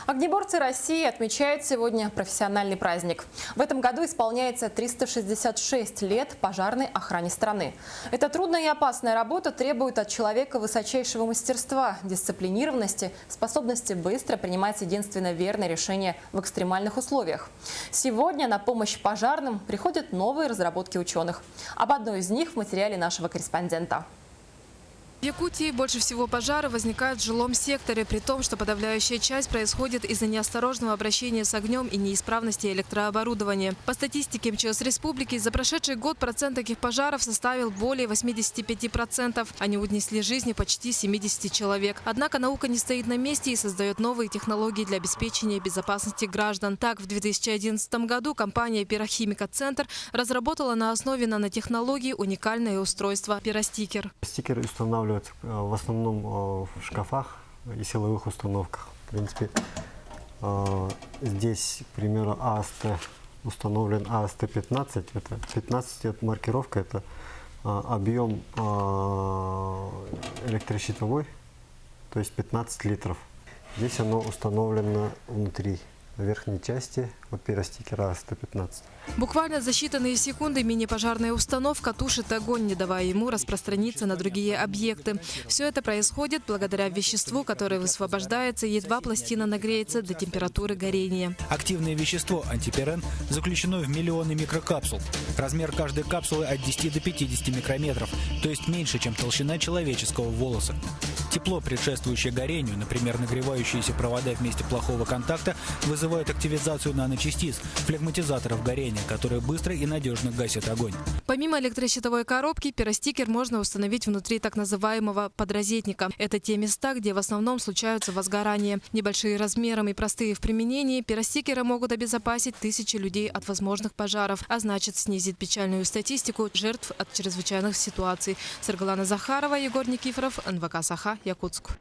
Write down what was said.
Огнеборцы России отмечают сегодня профессиональный праздник. В этом году исполняется 366 лет пожарной охране страны. Эта трудная и опасная работа требует от человека высочайшего мастерства, дисциплинированности, способности быстро принимать единственно верное решение в экстремальных условиях. Сегодня на помощь пожарным приходят новые разработки ученых. Об одной из них в материале нашего корреспондента. В Якутии больше всего пожаров возникают в жилом секторе, при том, что подавляющая часть происходит из-за неосторожного обращения с огнем и неисправности электрооборудования. По статистике МЧС Республики, за прошедший год процент таких пожаров составил более 85%. Они унесли жизни почти 70 человек. Однако наука не стоит на месте и создает новые технологии для обеспечения безопасности граждан. Так, в 2011 году компания «Пирохимика Центр» разработала на основе нанотехнологий уникальное устройство «Пиростикер». Стикеры устанавливаются в основном в шкафах и силовых установках. В принципе, здесь, к примеру, АСТ установлен АСТ-15. Это 15 маркировка, это объем электрощитовой, то есть 15 литров. Здесь оно установлено внутри, в верхней части от пиростикера АСТ-15. Буквально за считанные секунды мини-пожарная установка тушит огонь, не давая ему распространиться на другие объекты. Все это происходит благодаря веществу, которое высвобождается, едва пластина нагреется до температуры горения. Активное вещество антипирен заключено в миллионы микрокапсул. Размер каждой капсулы от 10 до 50 микрометров, то есть меньше, чем толщина человеческого волоса. Тепло, предшествующее горению, например, нагревающиеся провода в месте плохого контакта, вызывают активизацию наночастиц, флегматизаторов горения, которые быстро и надежно гасят огонь. Помимо электрощитовой коробки, пиростикер можно установить внутри так называемого подрозетника. Это те места, где в основном случаются возгорания. Небольшие размером и простые в применении, пиростикеры могут обезопасить тысячи людей от возможных пожаров, а значит снизить печальную статистику жертв от чрезвычайных ситуаций. Саргалана Захарова, Егор Никифоров, НВК Саха, Якутск.